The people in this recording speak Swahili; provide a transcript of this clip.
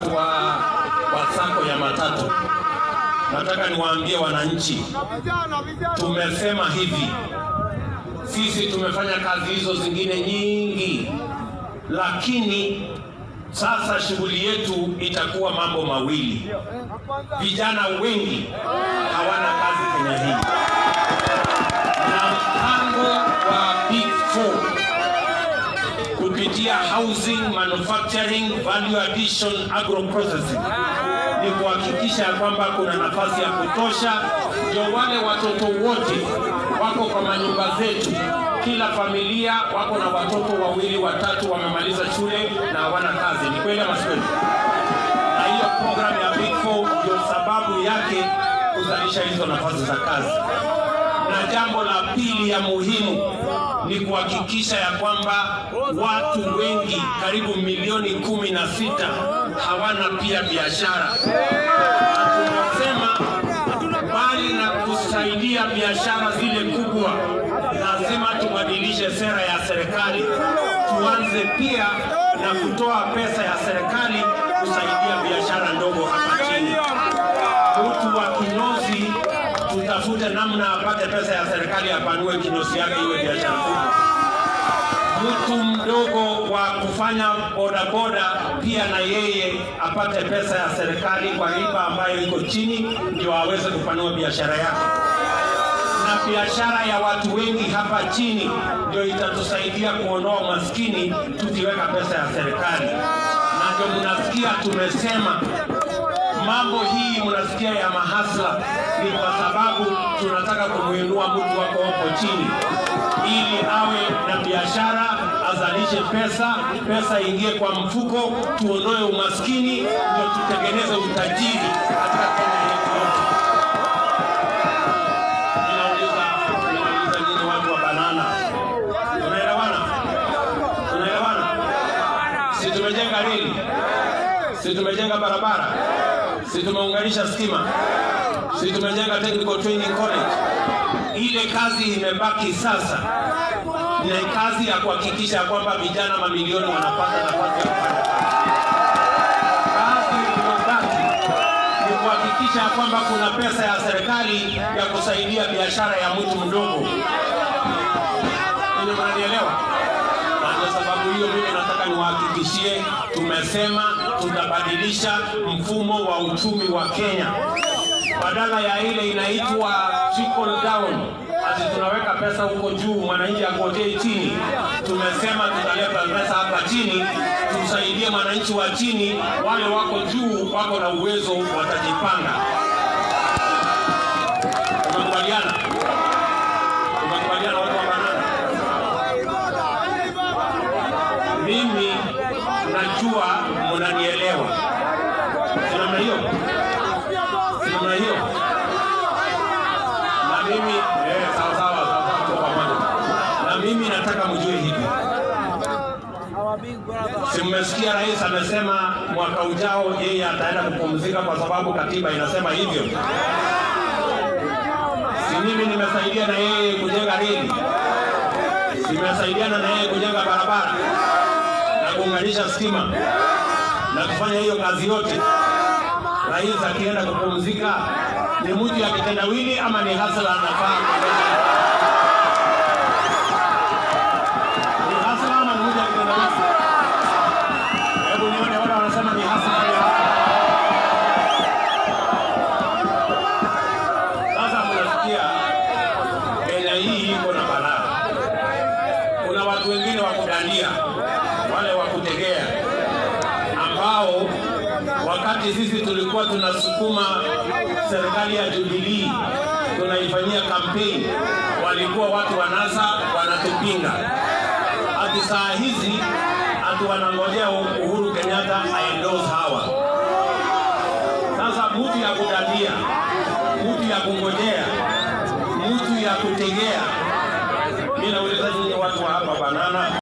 wa sako ya matatu, nataka niwaambie wananchi, tumesema hivi, sisi tumefanya kazi hizo zingine nyingi, lakini sasa shughuli yetu itakuwa mambo mawili. Vijana wengi hawana kazi Kenya hii, na mpango wa Big Four kupitia housing, manufacturing, value addition, agro processing ni kuhakikisha kwamba kuna nafasi ya kutosha, ndio wale watoto wote wako kwa manyumba zetu, kila familia wako na watoto 2, 3 wamemaliza shule na hawana kazi. Ni kweli ama si kweli? Na hiyo program ya Big Four ndio sababu yake kuzalisha hizo nafasi za kazi. Na jambo la pili ya muhimu ni kuhakikisha ya kwamba watu wengi karibu milioni 16 hawana pia biashara. Tunasema bali na kusaidia biashara zile kubwa, lazima tubadilishe sera ya serikali, tuanze pia na kutoa pesa ya serikali kusaidia biashara ndogo hapa chini. Mtu wa kinyozi tutafute namna apate pesa ya serikali, apanue kinyozi yake iwe biashara kubwa. Mtu mdogo wa kufanya bodaboda pia na yeye apate pesa ya serikali kwa riba ambayo iko chini, ndio aweze kupanua biashara yake. Na biashara ya watu wengi hapa chini ndio itatusaidia kuondoa maskini tukiweka pesa ya serikali. Na ndio mnasikia tumesema mambo hii mnasikia ya mahasla ni kwa sababu tunataka kumuinua mtu wako hapo chini ili awe na biashara, azalishe pesa ingie kwa mfuko, tuondoe umaskini, ndio tutengeneze utajiri katika Kenya yetu yote. Ninauliza nini watu wa Banana? Tunaelewana? Si tumejenga reli? Si tumejenga barabara? Si tumeunganisha stima? Si tumejenga technical training college? Ile kazi imebaki sasa ni kazi ya kuhakikisha kwamba vijana mamilioni wanapata nafasi ya kufanya kazi. Iliyobaki ni kuhakikisha kwamba kuna pesa ya serikali ya kusaidia biashara ya mtu mdogo. Ninyi mnanielewa? Na kwa sababu hiyo mimi nataka niwahakikishie, tumesema tutabadilisha mfumo wa uchumi wa Kenya. Badala ya ile inaitwa trickle down, ati tunaweka pesa huko juu mwananchi akotee chini, tumesema tutaleta pesa hapa chini, tusaidie mwananchi wa chini, wale wako juu wako na uwezo watajipanga. Tumekubaliana? Tumekubaliana watu wa Banana? Mimi najua mnanielewa. Namna hiyo? Namna hiyo? Na mimi sawa pamoja. Na mimi nataka mjue hivi. Si mmesikia rais amesema mwaka ujao yeye ataenda kupumzika kwa sababu katiba inasema hivyo. Si mimi nimesaidia na yeye kujenga reli? Si nimesaidiana na yeye kujenga barabara na kuunganisha stima na kufanya hiyo kazi yote? Rais akienda kupumzika ni mtu ya kitendawili ama ni hasla anafaa? Ni hasla ama ni mtu ya kitendawili? Hebu nione wale wanasema ni hasla. Sasa mnasikia Kenya hii iko na balaa. Kuna watu wengine wa kudandia, wale wa kutegea, ambao wakati sisi tulikuwa tunasukuma serikali ya Jubilee tunaifanyia kampeni, walikuwa watu wa NASA wanatupinga. Hadi saa hizi hatu wanangojea Uhuru Kenyatta aendorse hawa. Sasa mtu ya kudandia, mtu ya kungojea, mtu ya kutegea, mimi nauliza nyinyi watu wa hapa Banana,